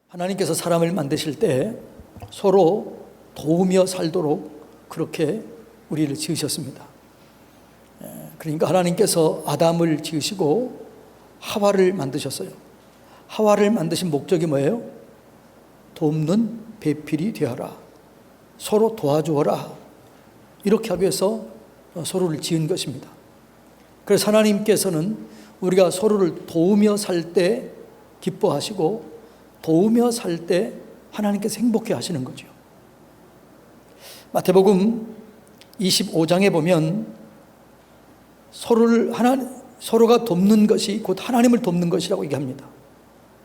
하나님께서 사람을 만드실 때 서로 도우며 살도록 그렇게 우리를 지으셨습니다. 그러니까 하나님께서 아담을 지으시고 하와를 만드셨어요. 하와를 만드신 목적이 뭐예요? 돕는 배필이 되어라, 서로 도와주어라, 이렇게 하기 위해서 서로를 지은 것입니다. 그래서 하나님께서는 우리가 서로를 도우며 살 때 기뻐하시고 도우며 살 때 하나님께서 행복해 하시는 거죠. 마태복음 25장에 보면 서로가 돕는 것이 곧 하나님을 돕는 것이라고 얘기합니다.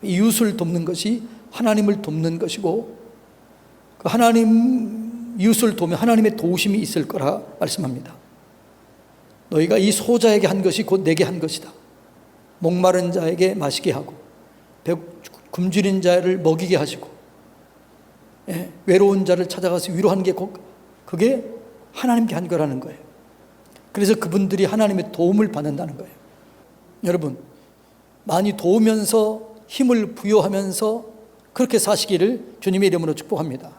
이웃을 돕는 것이 하나님을 돕는 것이고, 그 이웃을 도우면 하나님의 도우심이 있을 거라 말씀합니다. 너희가 이 소자에게 한 것이 곧 내게 한 것이다. 목마른 자에게 마시게 하고 굶주린 자를 먹이게 하시고 외로운 자를 찾아가서 위로하는 게 그게 하나님께 한 거라는 거예요. 그래서 그분들이 하나님의 도움을 받는다는 거예요. 여러분, 많이 도우면서 힘을 부여하면서 그렇게 사시기를 주님의 이름으로 축복합니다.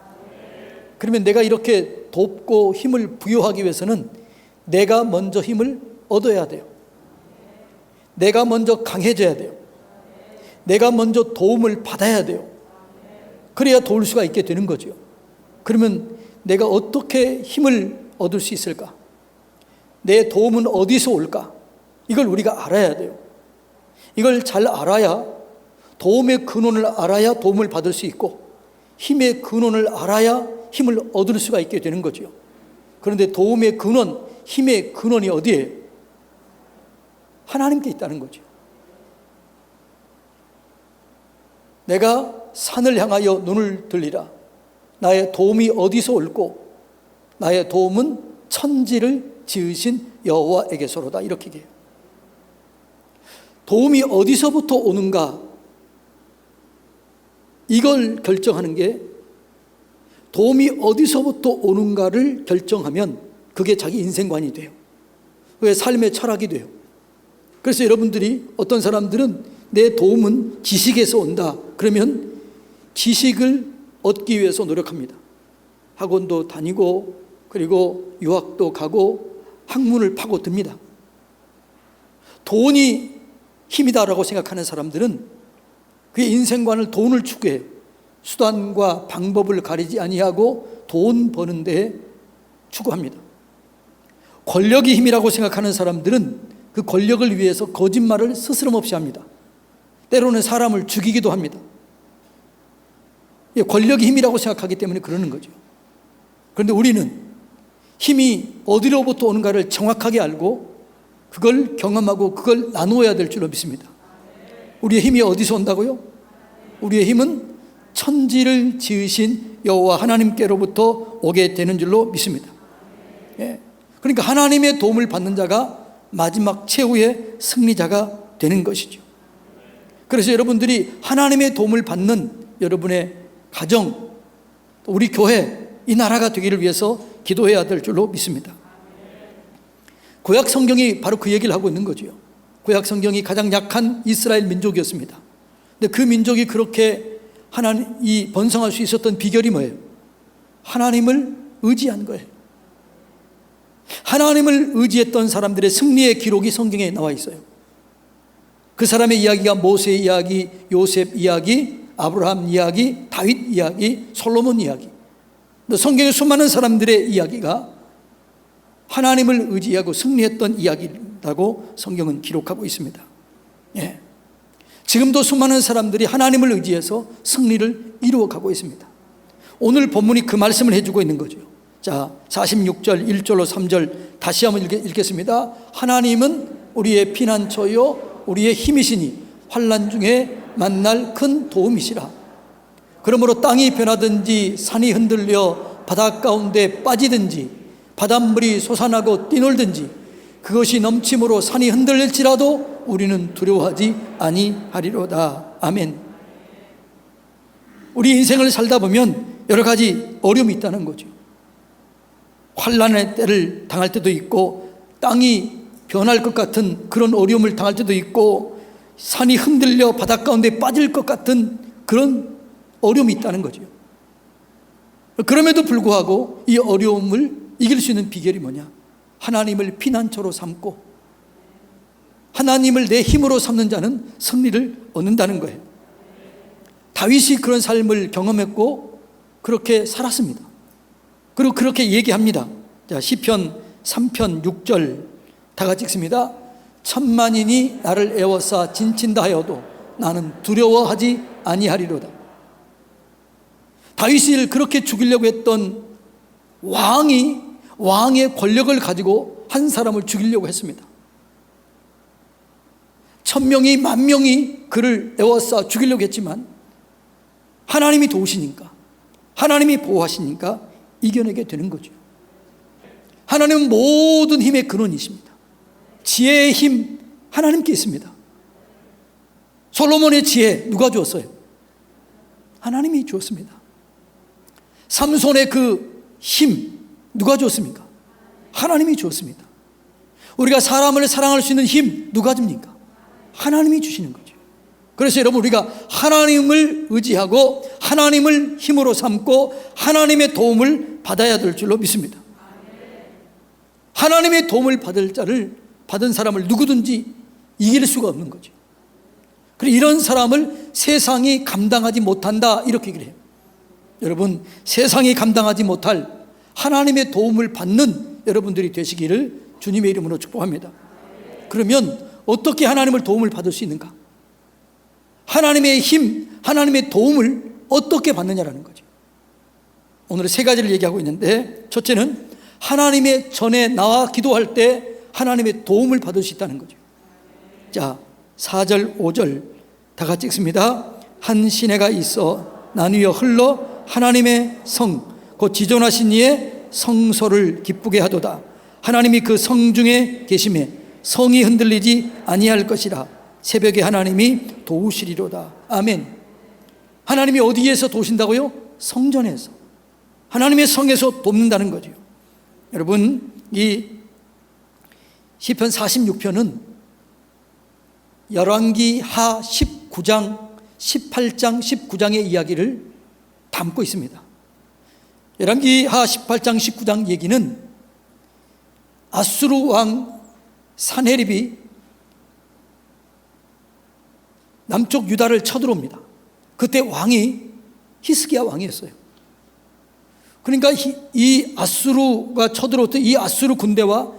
그러면 내가 이렇게 돕고 힘을 부여하기 위해서는 내가 먼저 힘을 얻어야 돼요. 내가 먼저 강해져야 돼요. 내가 먼저 도움을 받아야 돼요. 그래야 도울 수가 있게 되는 거죠. 그러면 내가 어떻게 힘을 얻을 수 있을까? 내 도움은 어디서 올까? 이걸 우리가 알아야 돼요. 이걸 잘 알아야, 도움의 근원을 알아야 도움을 받을 수 있고, 힘의 근원을 알아야 힘을 얻을 수가 있게 되는 거죠. 그런데 도움의 근원, 힘의 근원이 어디에? 하나님께 있다는 거죠. 내가 산을 향하여 눈을 들리라. 나의 도움이 어디서 올고 나의 도움은 천지를 지으신 여호와에게서로다, 이렇게 얘기해요. 도움이 어디서부터 오는가, 이걸 결정하는 게, 도움이 어디서부터 오는가를 결정하면 그게 자기 인생관이 돼요. 그게 삶의 철학이 돼요. 그래서 여러분들이, 어떤 사람들은 내 도움은 지식에서 온다 그러면 지식을 얻기 위해서 노력합니다. 학원도 다니고 그리고 유학도 가고 학문을 파고듭니다. 돈이 힘이다라고 생각하는 사람들은 그의 인생관을 돈을 추구해요. 수단과 방법을 가리지 아니하고 돈 버는 데 추구합니다. 권력이 힘이라고 생각하는 사람들은 그 권력을 위해서 거짓말을 스스럼없이 합니다. 때로는 사람을 죽이기도 합니다. 권력이 힘이라고 생각하기 때문에 그러는 거죠. 그런데 우리는 힘이 어디로부터 오는가를 정확하게 알고 그걸 경험하고 그걸 나누어야 될 줄로 믿습니다. 우리의 힘이 어디서 온다고요? 우리의 힘은 천지를 지으신 여호와 하나님께로부터 오게 되는 줄로 믿습니다. 그러니까 하나님의 도움을 받는 자가 마지막 최후의 승리자가 되는 것이죠. 그래서 여러분들이 하나님의 도움을 받는 여러분의 가정, 우리 교회, 이 나라가 되기를 위해서 기도해야 될 줄로 믿습니다. 구약 성경이 바로 그 얘기를 하고 있는 거죠. 구약 성경이 가장 약한 이스라엘 민족이었습니다. 근데 그 민족이 그렇게 하나님이 번성할 수 있었던 비결이 뭐예요? 하나님을 의지한 거예요. 하나님을 의지했던 사람들의 승리의 기록이 성경에 나와 있어요. 그 사람의 이야기가 모세의 이야기, 요셉 이야기, 아브라함 이야기, 다윗 이야기, 솔로몬 이야기, 성경의 수많은 사람들의 이야기가 하나님을 의지하고 승리했던 이야기라고 성경은 기록하고 있습니다. 지금도 수많은 사람들이 하나님을 의지해서 승리를 이루어가고 있습니다. 오늘 본문이 그 말씀을 해주고 있는 거죠. 자, 46절 1절로 3절 다시 한번 읽겠습니다. 하나님은 우리의 피난처요 우리의 힘이시니 환난 중에 만날 큰 도움이시라. 그러므로 땅이 변하든지 산이 흔들려 바다 가운데 빠지든지 바닷물이 솟아나고 뛰놀든지 그것이 넘침으로 산이 흔들릴지라도 우리는 두려워하지 아니하리로다. 아멘. 우리 인생을 살다 보면 여러 가지 어려움이 있다는 거죠. 환난의 때를 당할 때도 있고, 땅이 변할 것 같은 그런 어려움을 당할 때도 있고, 산이 흔들려 바닷가운데 빠질 것 같은 그런 어려움이 있다는 거죠. 그럼에도 불구하고 이 어려움을 이길 수 있는 비결이 뭐냐? 하나님을 피난처로 삼고 하나님을 내 힘으로 삼는 자는 승리를 얻는다는 거예요. 다윗이 그런 삶을 경험했고 그렇게 살았습니다. 그리고 그렇게 얘기합니다. 자, 시편 3편 6절 다 같이 읽습니다. 천만인이 나를 애워싸 진친다 하여도 나는 두려워하지 아니하리로다. 다윗을 그렇게 죽이려고 했던 왕의 권력을 가지고 한 사람을 죽이려고 했습니다. 1000명이 10,000명이 그를 애워싸 죽이려고 했지만 하나님이 도우시니까, 하나님이 보호하시니까 이겨내게 되는 거죠. 하나님은 모든 힘의 근원이십니다. 지혜의 힘 하나님께 있습니다. 솔로몬의 지혜 누가 주었어요? 하나님이 주었습니다. 삼손의 그 힘 누가 주었습니까? 하나님이 주었습니다. 우리가 사람을 사랑할 수 있는 힘 누가 줍니까? 하나님이 주시는 거죠. 그래서 여러분, 우리가 하나님을 의지하고 하나님을 힘으로 삼고 하나님의 도움을 받아야 될 줄로 믿습니다. 하나님의 도움을 받은 사람을 누구든지 이길 수가 없는 거죠. 그리고 이런 사람을 세상이 감당하지 못한다, 이렇게 얘기를 해요. 여러분, 세상이 감당하지 못할 하나님의 도움을 받는 여러분들이 되시기를 주님의 이름으로 축복합니다. 그러면 어떻게 하나님을 도움을 받을 수 있는가? 하나님의 힘, 하나님의 도움을 어떻게 받느냐라는 거죠. 오늘 세 가지를 얘기하고 있는데, 첫째는 하나님의 전에 나와 기도할 때 하나님의 도움을 받을 수 있다는 거죠. 자, 4절 5절 다 같이 읽습니다. 한 시내가 있어 나누어 흘러 하나님의 성 곧 지존하신 이의 성소를 기쁘게 하도다. 하나님이 그 성 중에 계심에 성이 흔들리지 아니할 것이라. 새벽에 하나님이 도우시리로다. 아멘. 하나님이 어디에서 도우신다고요? 성전에서, 하나님의 성에서 돕는다는 거죠. 여러분, 이 시편 46편은 열왕기 하 19장, 18장, 19장의 이야기를 담고 있습니다. 열왕기 하 18장, 19장 얘기는 아수르 왕 산헤립이 남쪽 유다를 쳐들어옵니다. 그때 왕이 히스기야 왕이었어요. 그러니까 이 아수르가 쳐들어왔던 이 아수르 군대와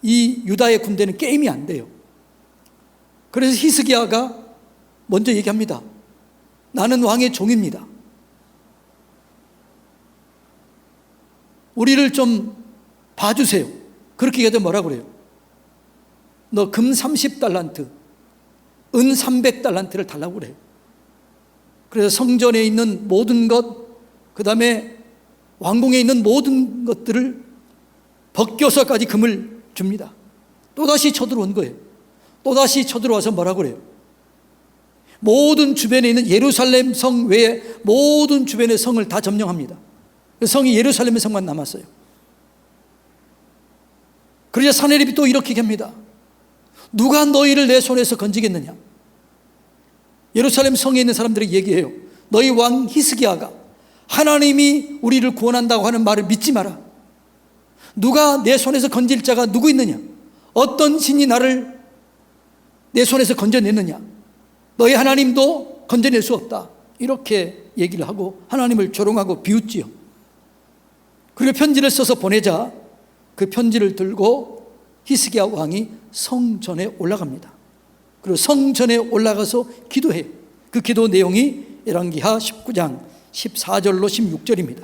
이 유다의 군대는 게임이 안 돼요. 그래서 히스기야가 먼저 얘기합니다. 나는 왕의 종입니다. 우리를 좀 봐주세요. 그렇게 얘기하면 뭐라고 그래요? 너 금 30달란트, 은 300달란트를 달라고 그래요. 그래서 성전에 있는 모든 것, 그 다음에 왕궁에 있는 모든 것들을 벗겨서까지 금을 줍니다. 또다시 쳐들어온 거예요. 또다시 쳐들어와서 뭐라고 그래요? 모든 주변에 있는 예루살렘 성 외에 모든 주변의 성을 다 점령합니다. 그 성이 예루살렘의 성만 남았어요. 그러자 산헤립이 또 이렇게 얘기합니다. 누가 너희를 내 손에서 건지겠느냐? 예루살렘 성에 있는 사람들에게 얘기해요. 너희 왕 히스기야가 하나님이 우리를 구원한다고 하는 말을 믿지 마라. 누가 내 손에서 건질 자가 누구 있느냐? 어떤 신이 나를 내 손에서 건져냈느냐? 너희 하나님도 건져낼 수 없다. 이렇게 얘기를 하고 하나님을 조롱하고 비웃지요. 그리고 편지를 써서 보내자 그 편지를 들고 히스기야 왕이 성전에 올라갑니다. 그리고 성전에 올라가서 기도해요. 그 기도 내용이 열왕기하 19장 14절로 16절입니다.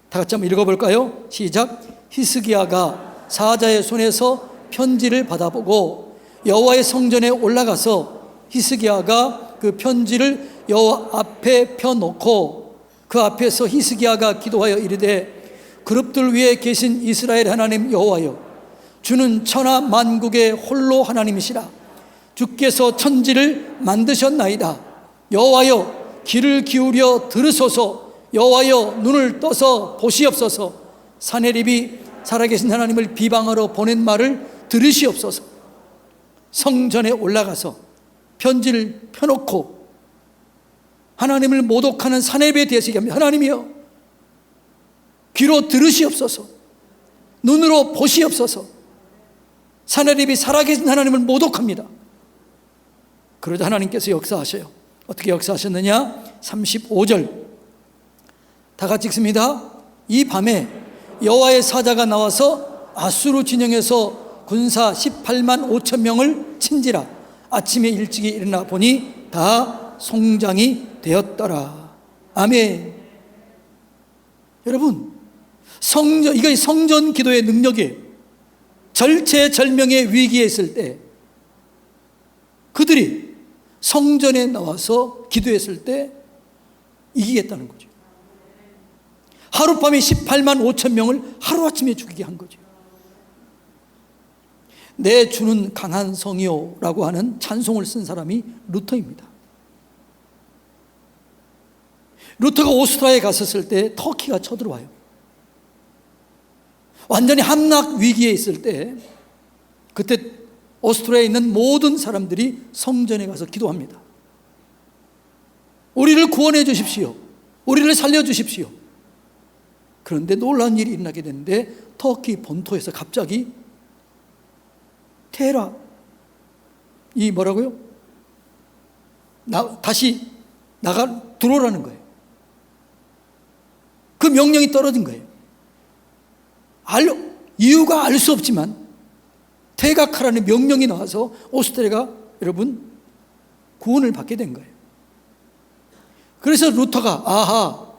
다 같이 한번 읽어볼까요? 시작. 히스기야가 사자의 손에서 편지를 받아보고 여호와의 성전에 올라가서 히스기야가 그 편지를 여호와 앞에 펴놓고 그 앞에서 히스기야가 기도하여 이르되 그룹들 위에 계신 이스라엘 하나님 여호와여, 주는 천하 만국의 홀로 하나님이시라. 주께서 천지를 만드셨나이다. 여호와여, 귀를 기울여 들으소서. 여호와여, 눈을 떠서 보시옵소서. 산헤립이 살아계신 하나님을 비방하러 보낸 말을 들으시옵소서. 성전에 올라가서 편지를 펴놓고 하나님을 모독하는 사내비에 대해서 얘기합니다. 하나님이여, 귀로 들으시옵소서, 눈으로 보시옵소서. 사내립이 살아계신 하나님을 모독합니다. 그러자 하나님께서 역사하셔요. 어떻게 역사하셨느냐? 35절 다 같이 읽습니다. 이 밤에 여호와의 사자가 나와서 아수르 진영에서 군사 18만 5천 명을 친지라. 아침에 일찍이 일어나 보니 다 송장이 되었더라. 아멘. 여러분, 이거 성전 기도의 능력이에요. 절체절명의 위기에 있을 때 그들이 성전에 나와서 기도했을 때 이기겠다는 거죠. 하룻밤에 18만 5천 명을 하루아침에 죽이게 한 거죠. 내 주는 강한 성이요 라고 하는 찬송을 쓴 사람이 루터입니다. 루터가 오스트리아에 갔었을 때 터키가 쳐들어와요. 완전히 함락 위기에 있을 때 그때 오스트리아에 있는 모든 사람들이 성전에 가서 기도합니다. 우리를 구원해 주십시오. 우리를 살려 주십시오. 그런데 놀라운 일이 일어나게 되는데 터키 본토에서 갑자기 테라, 이 뭐라고요? 다시 들어오라는 거예요. 그 명령이 떨어진 거예요. 이유가 알 수 없지만 퇴각하라는 명령이 나와서 오스트리아가 여러분 구원을 받게 된 거예요. 그래서 루터가 아하,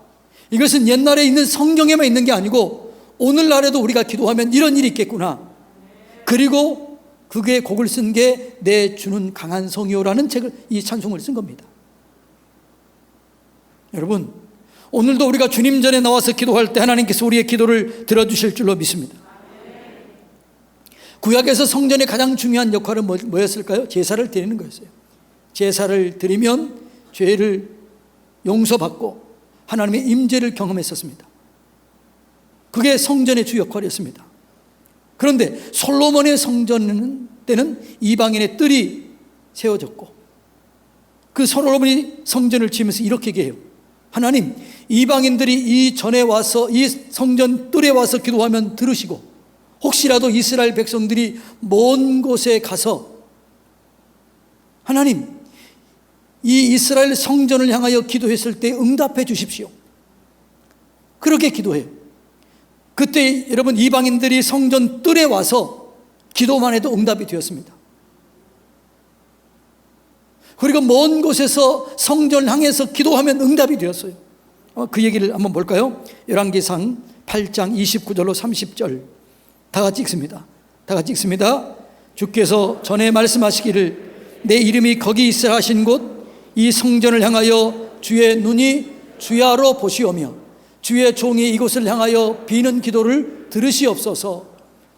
이것은 옛날에 있는 성경에만 있는 게 아니고 오늘날에도 우리가 기도하면 이런 일이 있겠구나. 그리고 그게 곡을 쓴 게 내 주는 강한 성이요라는 책을, 이 찬송을 쓴 겁니다. 여러분, 오늘도 우리가 주님 전에 나와서 기도할 때 하나님께서 우리의 기도를 들어주실 줄로 믿습니다. 구약에서 성전의 가장 중요한 역할은 뭐였을까요? 제사를 드리는 거였어요. 제사를 드리면 죄를 용서받고 하나님의 임재를 경험했었습니다. 그게 성전의 주 역할이었습니다. 그런데 솔로몬의 성전 때는 이방인의 뜰이 세워졌고 그 솔로몬이 성전을 지으면서 이렇게 얘기해요. 하나님, 이방인들이 이 전에 와서 이 성전 뜰에 와서 기도하면 들으시고 혹시라도 이스라엘 백성들이 먼 곳에 가서 하나님, 이 이스라엘 성전을 향하여 기도했을 때 응답해 주십시오. 그렇게 기도해요. 그때 여러분 이방인들이 성전 뜰에 와서 기도만 해도 응답이 되었습니다. 그리고 먼 곳에서 성전을 향해서 기도하면 응답이 되었어요. 그 얘기를 한번 볼까요? 열왕기상 8장 29절로 30절 다 같이 읽습니다. 다 같이 읽습니다. 주께서 전에 말씀하시기를 내 이름이 거기 있으라 하신 곳 이 성전을 향하여 주의 눈이 주야로 보시오며 주의 종이 이곳을 향하여 비는 기도를 들으시옵소서.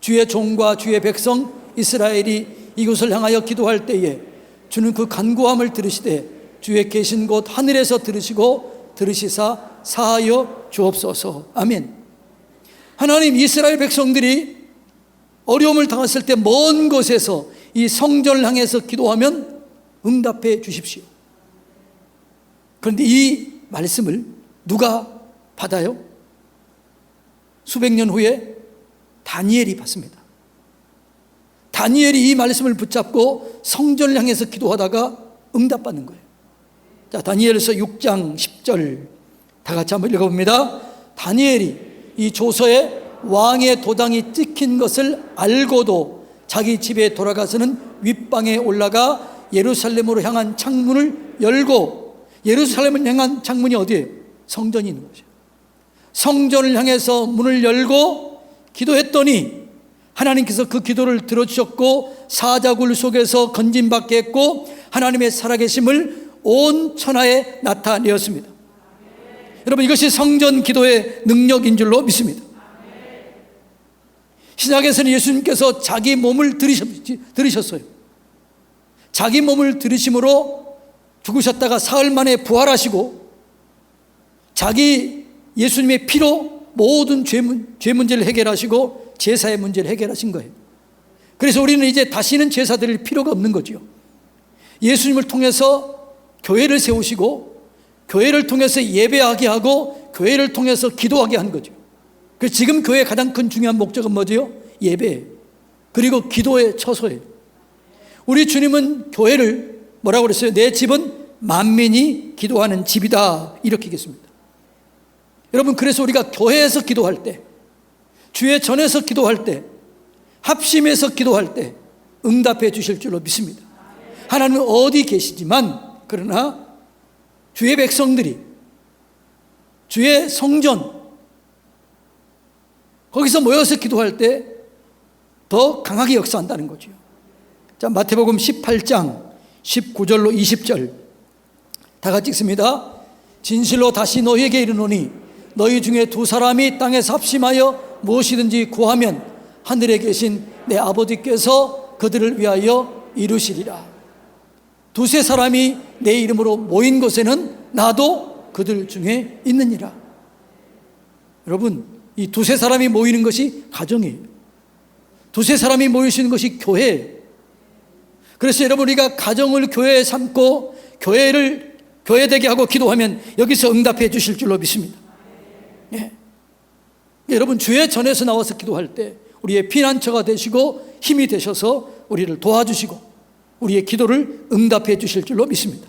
주의 종과 주의 백성 이스라엘이 이곳을 향하여 기도할 때에 주는 그 간구함을 들으시되 주의 계신 곳 하늘에서 들으시고 들으시사 사하여 주옵소서. 아멘. 하나님, 이스라엘 백성들이 어려움을 당했을 때 먼 곳에서 이 성전을 향해서 기도하면 응답해 주십시오. 그런데 이 말씀을 누가 받아요? 수백 년 후에 다니엘이 받습니다. 다니엘이 이 말씀을 붙잡고 성전을 향해서 기도하다가 응답받는 거예요. 자, 다니엘서 6장 10절 다 같이 한번 읽어봅니다. 다니엘이 이 조서에 왕의 도장이 찍힌 것을 알고도 자기 집에 돌아가서는 윗방에 올라가 예루살렘으로 향한 창문을 열고, 예루살렘을 향한 창문이 어디예요? 성전이 있는 거죠. 성전을 향해서 문을 열고 기도했더니 하나님께서 그 기도를 들어주셨고 사자굴 속에서 건짐받게 했고 하나님의 살아계심을 온 천하에 나타내었습니다. 여러분, 이것이 성전 기도의 능력인 줄로 믿습니다. 신약에서는 예수님께서 자기 몸을 들이셨어요. 자기 몸을 들이심으로 죽으셨다가 사흘 만에 부활하시고 자기 예수님의 피로 모든 죄 문제를 해결하시고 제사의 문제를 해결하신 거예요. 그래서 우리는 이제 다시는 제사 드릴 필요가 없는 거죠. 예수님을 통해서 교회를 세우시고 교회를 통해서 예배하게 하고 교회를 통해서 기도하게 한 거죠. 그래서 지금 교회의 가장 큰 중요한 목적은 뭐죠? 예배, 그리고 기도의 처소예요. 우리 주님은 교회를 뭐라고 그랬어요? 내 집은 만민이 기도하는 집이다, 이렇게 얘기했습니다. 여러분, 그래서 우리가 교회에서 기도할 때, 주의 전에서 기도할 때, 합심해서 기도할 때 응답해 주실 줄로 믿습니다. 하나님은 어디 계시지만, 그러나 주의 백성들이 주의 성전 거기서 모여서 기도할 때 더 강하게 역사한다는 거죠. 자, 마태복음 18장 19절로 20절 다 같이 읽습니다. 진실로 다시 너희에게 이르노니 너희 중에 두 사람이 땅에서 합심하여 무엇이든지 구하면 하늘에 계신 내 아버지께서 그들을 위하여 이루시리라. 두세 사람이 내 이름으로 모인 곳에는 나도 그들 중에 있느니라. 여러분, 이 두세 사람이 모이는 것이 가정이에요. 두세 사람이 모이시는 것이 교회예요. 그래서 여러분, 우리가 가정을 교회에 삼고 교회를 교회되게 하고 기도하면 여기서 응답해 주실 줄로 믿습니다. 예. 여러분, 주의 전에서 나와서 기도할 때 우리의 피난처가 되시고 힘이 되셔서 우리를 도와주시고 우리의 기도를 응답해 주실 줄로 믿습니다.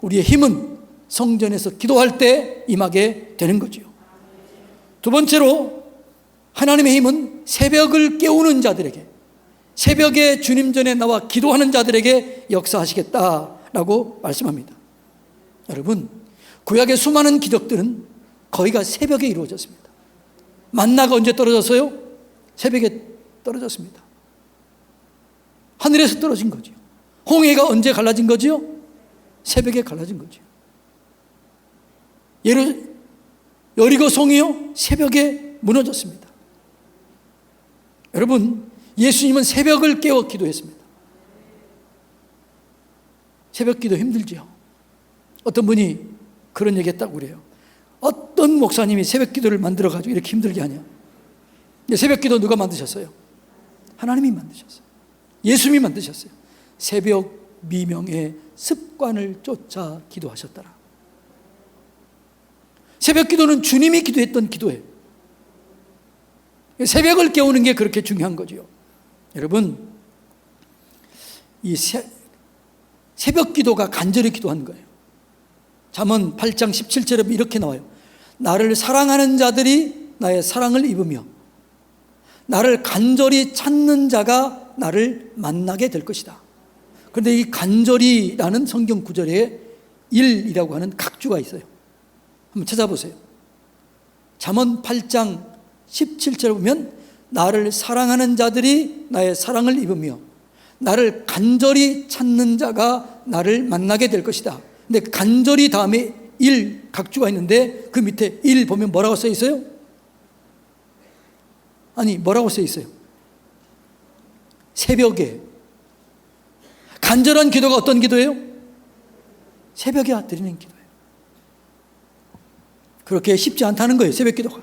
우리의 힘은 성전에서 기도할 때 임하게 되는 거죠. 두 번째로, 하나님의 힘은 새벽을 깨우는 자들에게, 새벽에 주님 전에 나와 기도하는 자들에게 역사하시겠다라고 말씀합니다. 여러분, 구약의 수많은 기적들은 거의가 새벽에 이루어졌습니다. 만나가 언제 떨어졌어요? 새벽에 떨어졌습니다. 하늘에서 떨어진 거죠. 홍해가 언제 갈라진 거죠? 새벽에 갈라진 거죠. 여리고 성이요, 새벽에 무너졌습니다. 여러분, 예수님은 새벽을 깨워 기도했습니다. 새벽 기도 힘들죠. 어떤 분이 그런 얘기 했다고 그래요. 어떤 목사님이 새벽 기도를 만들어가지고 이렇게 힘들게 하냐. 새벽 기도 누가 만드셨어요? 하나님이 만드셨어요. 예수님이 만드셨어요. 새벽 미명의 습관을 쫓아 기도하셨더라. 새벽 기도는 주님이 기도했던 기도예요. 새벽을 깨우는 게 그렇게 중요한 거죠. 여러분, 이 새벽 기도가 간절히 기도한 거예요. 잠언 8장 17절에 이렇게 나와요. 나를 사랑하는 자들이 나의 사랑을 입으며 나를 간절히 찾는 자가 나를 만나게 될 것이다. 그런데 이 간절히라는 성경 구절에 일이라고 하는 각주가 있어요. 한번 찾아보세요. 잠언 8장 17절에 보면 나를 사랑하는 자들이 나의 사랑을 입으며 나를 간절히 찾는 자가 나를 만나게 될 것이다. 근데 간절히 다음에 일 각주가 있는데 그 밑에 일 보면 뭐라고 써 있어요? 아니, 뭐라고 써 있어요? 새벽에. 간절한 기도가 어떤 기도예요? 새벽에 드리는 기도예요. 그렇게 쉽지 않다는 거예요, 새벽 기도가.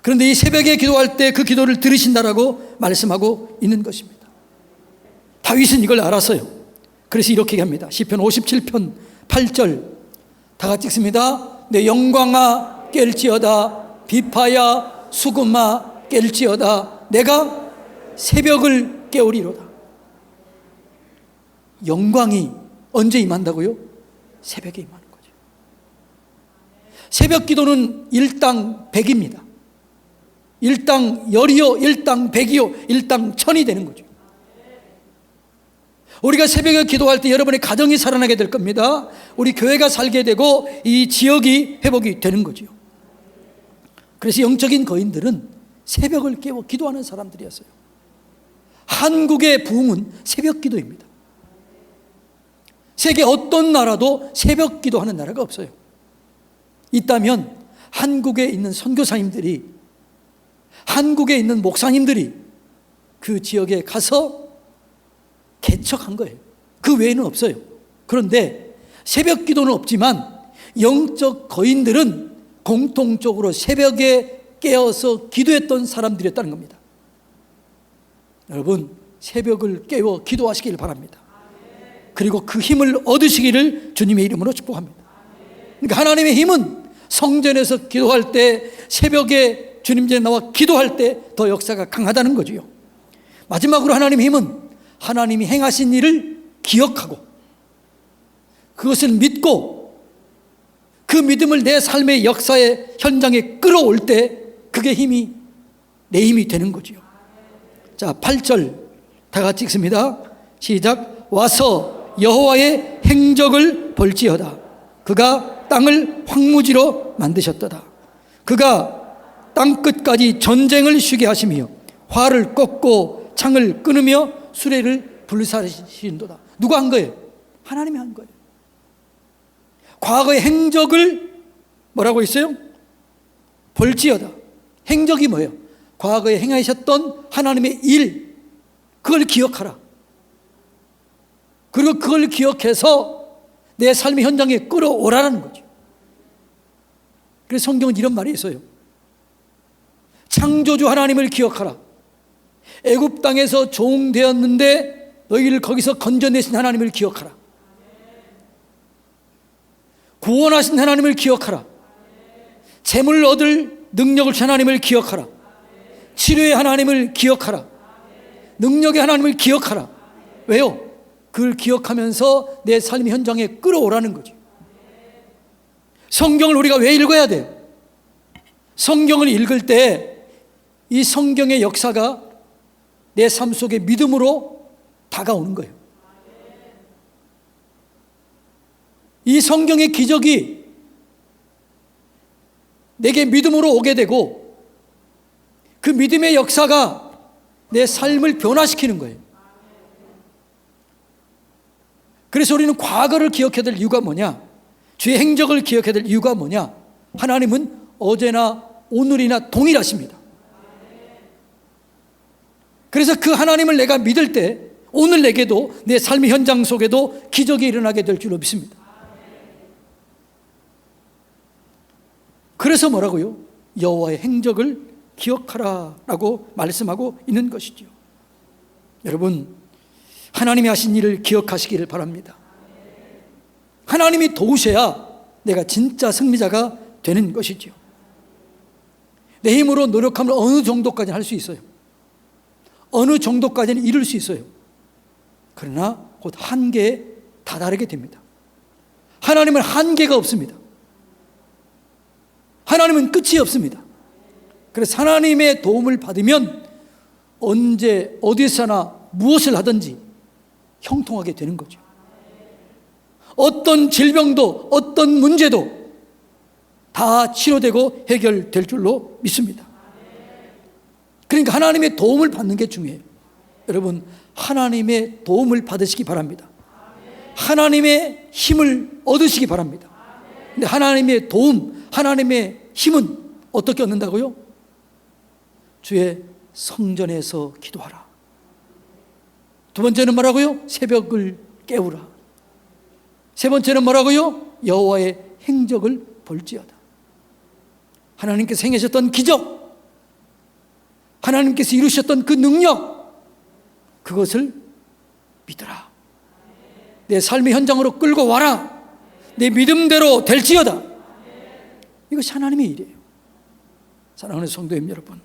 그런데 이 새벽에 기도할 때 그 기도를 들으신다라고 말씀하고 있는 것입니다. 다윗은 이걸 알았어요. 그래서 이렇게 얘기합니다. 시편 57편 8절 다 같이 읽습니다. 내 영광아 깰지어다, 비파야 수금아 깰지어다, 내가 새벽을 깨우리로다. 영광이 언제 임한다고요? 새벽에 임하는 거죠. 새벽 기도는 일당 백입니다. 일당 열이요, 일당 백이요, 일당 천이 되는 거죠. 우리가 새벽에 기도할 때 여러분의 가정이 살아나게 될 겁니다. 우리 교회가 살게 되고 이 지역이 회복이 되는 거죠. 그래서 영적인 거인들은 새벽을 깨워 기도하는 사람들이었어요. 한국의 부흥은 새벽 기도입니다. 세계 어떤 나라도 새벽 기도하는 나라가 없어요. 있다면 한국에 있는 선교사님들이, 한국에 있는 목사님들이 그 지역에 가서 개척한 거예요. 그 외에는 없어요. 그런데 새벽 기도는 없지만 영적 거인들은 공통적으로 새벽에 깨어서 기도했던 사람들이었다는 겁니다. 여러분, 새벽을 깨워 기도하시길 바랍니다. 그리고 그 힘을 얻으시기를 주님의 이름으로 축복합니다. 그러니까 하나님의 힘은 성전에서 기도할 때, 새벽에 주님 전에 나와 기도할 때 더 역사가 강하다는 거죠. 마지막으로 하나님의 힘은 하나님이 행하신 일을 기억하고 그것을 믿고 그 믿음을 내 삶의 역사의 현장에 끌어올 때 그게 힘이 내 힘이 되는 거죠. 자, 8절 다 같이 읽습니다. 시작. 와서 여호와의 행적을 볼지어다. 그가 땅을 황무지로 만드셨도다. 그가 땅끝까지 전쟁을 쉬게 하시며 활을 꺾고 창을 끊으며 수레를 불사르신도다. 누가 한 거예요? 하나님이 한 거예요. 과거의 행적을 뭐라고 했어요? 볼지어다. 행적이 뭐예요? 과거에 행하셨던 하나님의 일, 그걸 기억하라. 그리고 그걸 기억해서 내 삶의 현장에 끌어오라는 거죠. 그래서 성경은 이런 말이 있어요. 창조주 하나님을 기억하라. 애굽 땅에서 종되었는데 너희를 거기서 건져내신 하나님을 기억하라. 구원하신 하나님을 기억하라. 재물 얻을 능력을 주신 하나님을 기억하라. 치료의 하나님을 기억하라. 능력의 하나님을 기억하라. 왜요? 그걸 기억하면서 내 삶의 현장에 끌어오라는 거죠. 성경을 우리가 왜 읽어야 돼요? 성경을 읽을 때 이 성경의 역사가 내 삶 속에 믿음으로 다가오는 거예요. 이 성경의 기적이 내게 믿음으로 오게 되고 그 믿음의 역사가 내 삶을 변화시키는 거예요. 그래서 우리는 과거를 기억해야 될 이유가 뭐냐? 주의 행적을 기억해야 될 이유가 뭐냐? 하나님은 어제나 오늘이나 동일하십니다. 그래서 그 하나님을 내가 믿을 때 오늘 내게도 내 삶의 현장 속에도 기적이 일어나게 될 줄로 믿습니다. 그래서 뭐라고요? 여호와의 행적을 기억하라 라고 말씀하고 있는 것이죠. 여러분, 하나님이 하신 일을 기억하시기를 바랍니다. 하나님이 도우셔야 내가 진짜 승리자가 되는 것이죠. 내 힘으로 노력하면 어느 정도까지는 할 수 있어요. 어느 정도까지는 이룰 수 있어요. 그러나 곧 한계에 다다르게 됩니다. 하나님은 한계가 없습니다. 하나님은 끝이 없습니다. 그래서 하나님의 도움을 받으면 언제 어디서나 무엇을 하든지 형통하게 되는 거죠. 어떤 질병도 어떤 문제도 다 치료되고 해결될 줄로 믿습니다. 그러니까 하나님의 도움을 받는 게 중요해요. 여러분, 하나님의 도움을 받으시기 바랍니다. 하나님의 힘을 얻으시기 바랍니다. 근데 하나님의 도움, 하나님의 힘은 어떻게 얻는다고요? 주의 성전에서 기도하라. 두 번째는 뭐라고요? 새벽을 깨우라. 세 번째는 뭐라고요? 여호와의 행적을 볼지어다. 하나님께서 행하셨던 기적, 하나님께서 이루셨던 그 능력, 그것을 믿어라. 내 삶의 현장으로 끌고 와라. 내 믿음대로 될지어다. 이것이 하나님의 일이에요. 사랑하는 성도님 여러분,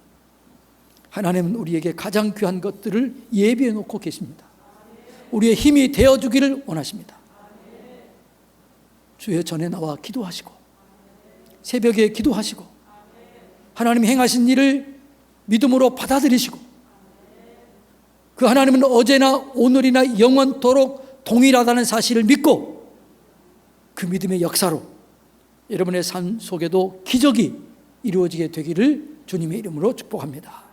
하나님은 우리에게 가장 귀한 것들을 예비해 놓고 계십니다. 우리의 힘이 되어주기를 원하십니다. 주의 전에 나와 기도하시고 새벽에 기도하시고 하나님이 행하신 일을 믿음으로 받아들이시고 그 하나님은 어제나 오늘이나 영원토록 동일하다는 사실을 믿고 그 믿음의 역사로 여러분의 삶 속에도 기적이 이루어지게 되기를 주님의 이름으로 축복합니다.